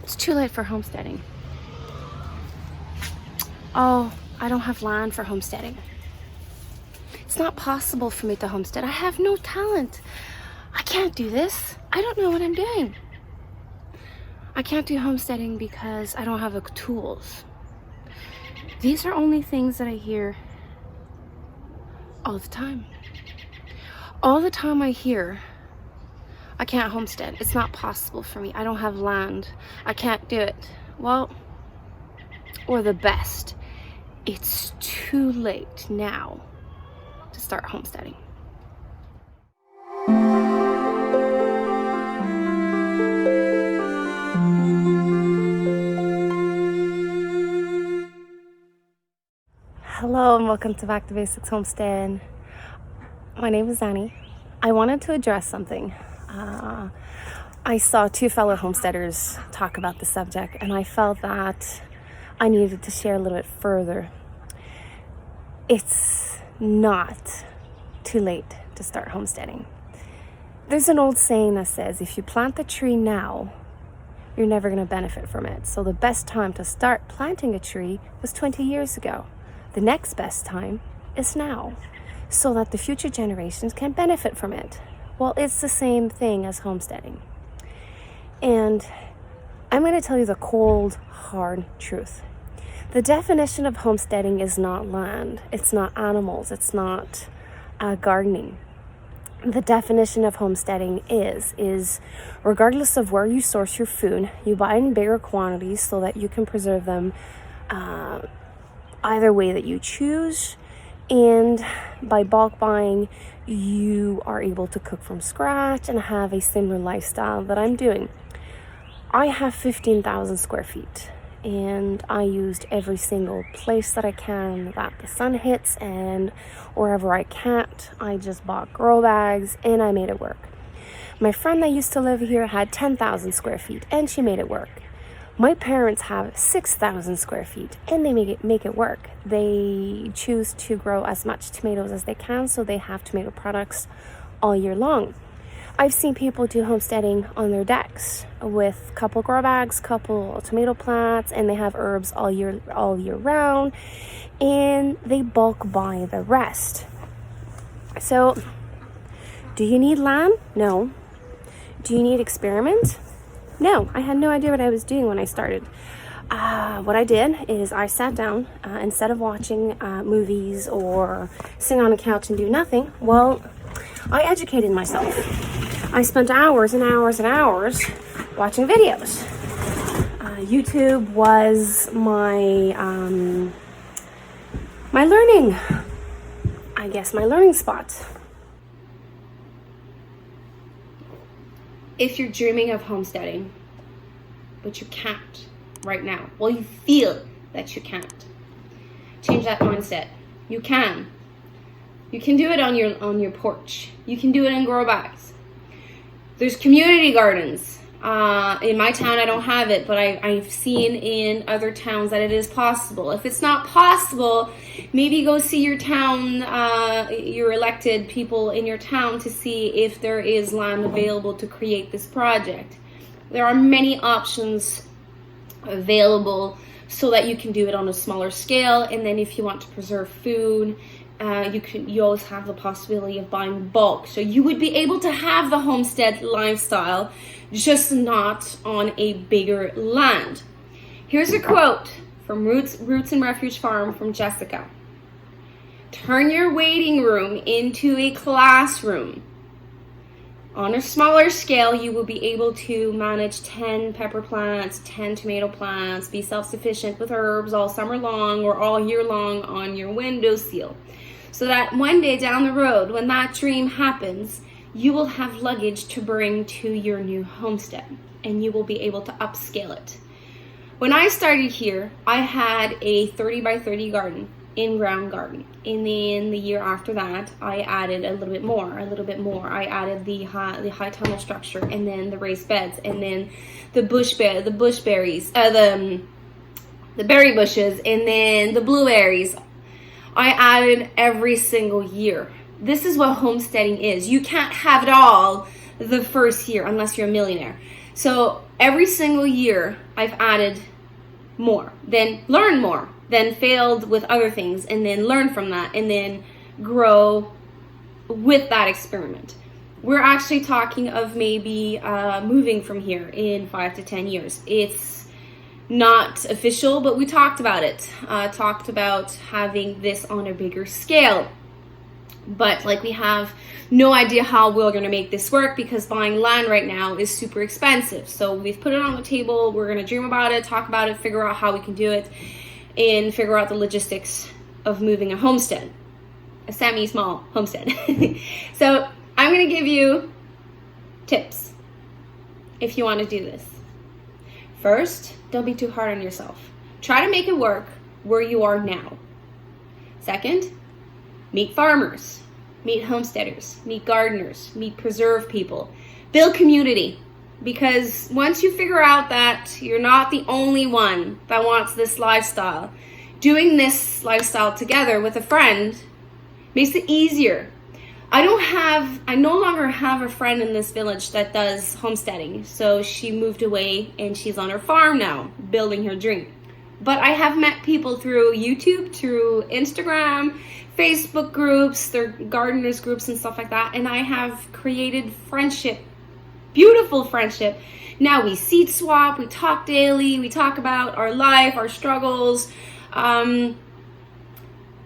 It's too late for homesteading. Oh, I don't have land for homesteading. It's not possible for me to homestead. I have no talent. I can't do this. I don't know what I'm doing. I can't do homesteading because I don't have the tools. These are only things that I hear all the time. All the time I hear, I can't homestead. It's not possible for me. I don't have land. I can't do it. Well, or the best, it's too late now to start homesteading. Hello and welcome to Back to Basics Homestead. My name is Annie. I wanted to address something. I saw two fellow homesteaders talk about the subject, and I felt that I needed to share a little bit further. It's not too late to start homesteading. There's an old saying that says, if you plant the tree now, you're never going to benefit from it. So the best time to start planting a tree was 20 years ago. The next best time is now, so that the future generations can benefit from it. Well, it's the same thing as homesteading. And I'm going to tell you the cold, hard truth. The definition of homesteading is not land. It's not animals. It's not gardening. The definition of homesteading is regardless of where you source your food, you buy in bigger quantities so that you can preserve them either way that you choose. And by bulk buying, you are able to cook from scratch and have a similar lifestyle that I'm doing. I have 15,000 square feet, and I used every single place that I can that the sun hits, and wherever I can't, I just bought grow bags and I made it work. My friend that used to live here had 10,000 square feet and she made it work. My parents have 6,000 square feet and they make it work. They choose to grow as much tomatoes as they can, so they have tomato products all year long. I've seen people do homesteading on their decks with couple grow bags, couple tomato plants, and they have herbs all year round, and they bulk buy the rest. So, do you need land? No. Do you need experiment? No, I had no idea what I was doing when I started. What I did is I sat down, instead of watching movies or sitting on a couch and do nothing, well, I educated myself. I spent hours and hours and hours watching videos. YouTube was my learning spot. If you're dreaming of homesteading, but you can't right now, well, you feel that you can't, change that mindset. You can. You can do it on your porch. You can do it in grow bags. There's community gardens. In my town, I don't have it, but I've seen in other towns that it is possible. If it's not possible, maybe go see your town, your elected people in your town to see if there is land available to create this project. There are many options available so that you can do it on a smaller scale. And then if you want to preserve food, you always have the possibility of buying bulk. So you would be able to have the homestead lifestyle, just not on a bigger land. Here's a quote from Roots and Refuge Farm from Jessica. Turn your waiting room into a classroom. On a smaller scale, you will be able to manage 10 pepper plants, 10 tomato plants, be self-sufficient with herbs all summer long or all year long on your windowsill. So that one day down the road, when that dream happens, you will have luggage to bring to your new homestead and you will be able to upscale it. When I started here, I had a 30 by 30 garden, in-ground garden. And then the year after that, I added a little bit more. I added the high tunnel structure, and then the raised beds, and then the berries, the berry bushes, and then the blueberries. I added every single year. This is what homesteading is. You can't have it all the first year unless you're a millionaire. So every single year I've added more, then learn more, then failed with other things, and then learn from that, and then grow with that experiment. We're actually talking of maybe moving from here in 5 to 10 years. It's not official, but we talked about it. Talked about having this on a bigger scale. But like, we have no idea how we're going to make this work because buying land right now is super expensive. So we've put it on the table. We're going to dream about it, talk about it, figure out how we can do it, and figure out the logistics of moving a homestead, a semi-small homestead. So I'm going to give you tips if you want to do this. First, don't be too hard on yourself. Try to make it work where you are now. Second, meet farmers, meet homesteaders, meet gardeners, meet preserve people. Build community, because once you figure out that you're not the only one that wants this lifestyle, doing this lifestyle together with a friend makes it easier. I no longer have a friend in this village that does homesteading. So she moved away and she's on her farm now, building her dream. But I have met people through YouTube, through Instagram, Facebook groups, their gardeners groups and stuff like that. And I have created friendship, beautiful friendship. Now we seed swap, we talk daily, we talk about our life, our struggles.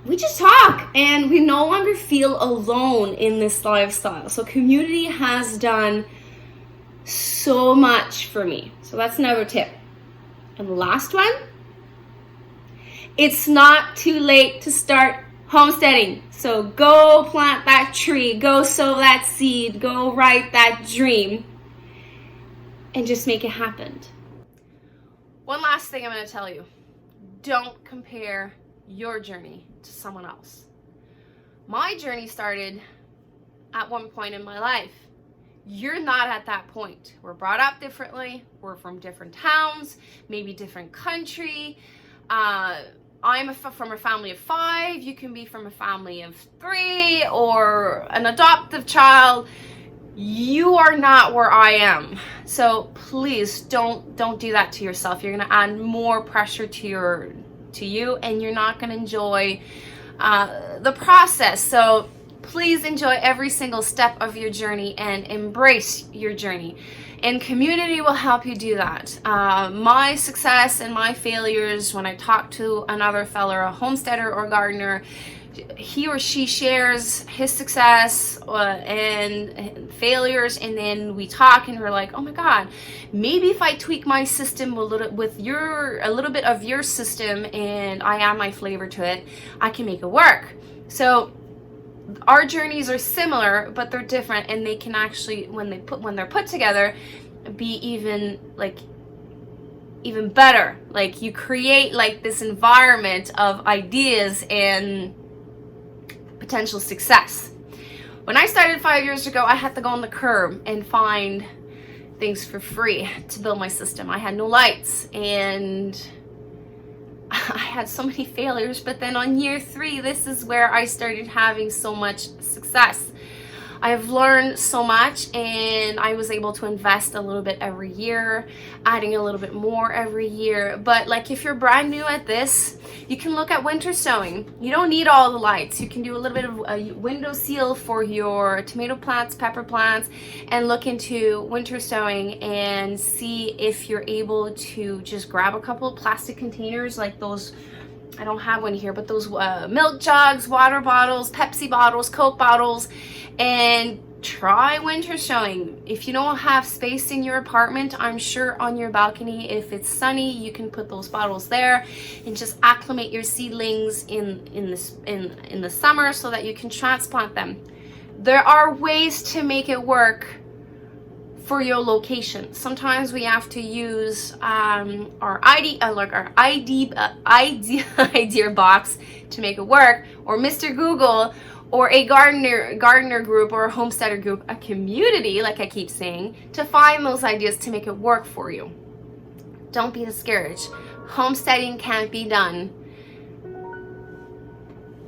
We just talk, and we no longer feel alone in this lifestyle. So community has done so much for me. So that's another tip. And the last one, it's not too late to start homesteading. So go plant that tree, go sow that seed, go write that dream, and just make it happen. One last thing I'm going to tell you. Don't compare your journey to someone else. My journey started at one point in my life. You're not at that point. We're brought up differently. We're from different towns, maybe different country. I'm from a family of 5. You can be from a family of 3 or an adoptive child. You are not where I am. So please don't do that to yourself. You're going to add more pressure to you, and you're not going to enjoy the process. So please enjoy every single step of your journey and embrace your journey. And community will help you do that. My success and my failures, when I talk to another fellow, a homesteader or gardener, he or she shares his success and failures, and then we talk and we're like, oh my God, maybe if I tweak my system a little bit of your system and I add my flavor to it, I can make it work. So our journeys are similar, but they're different, and they can actually, when they're put together, be even better. Like, you create like this environment of ideas and potential success. When I started 5 years ago, I had to go on the curb and find things for free to build my system. I had no lights, and I had so many failures. But then on year 3, this is where I started having so much success. I've learned so much, and I was able to invest a little bit every year, adding a little bit more every year. But like, if you're brand new at this, you can look at winter sowing. You don't need all the lights. You can do a little bit of a window seal for your tomato plants, pepper plants, and look into winter sowing and see if you're able to just grab a couple of plastic containers like those. I don't have one here, but those milk jugs, water bottles, Pepsi bottles, Coke bottles, and try winter sowing. If you don't have space in your apartment, I'm sure on your balcony, if it's sunny, you can put those bottles there and just acclimate your seedlings in the summer so that you can transplant them. There are ways to make it work for your location. Sometimes we have to use our idea box to make it work, or Mr. Google, or a gardener group, or a homesteader group, a community, like I keep saying, to find those ideas to make it work for you. Don't be discouraged. Homesteading can't be done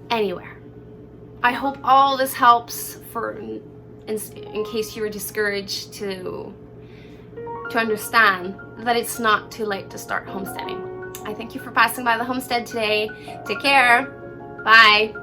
anywhere. I hope all this helps for in case you were discouraged, to understand that it's not too late to start homesteading. I thank you for passing by the homestead today. Take care. Bye.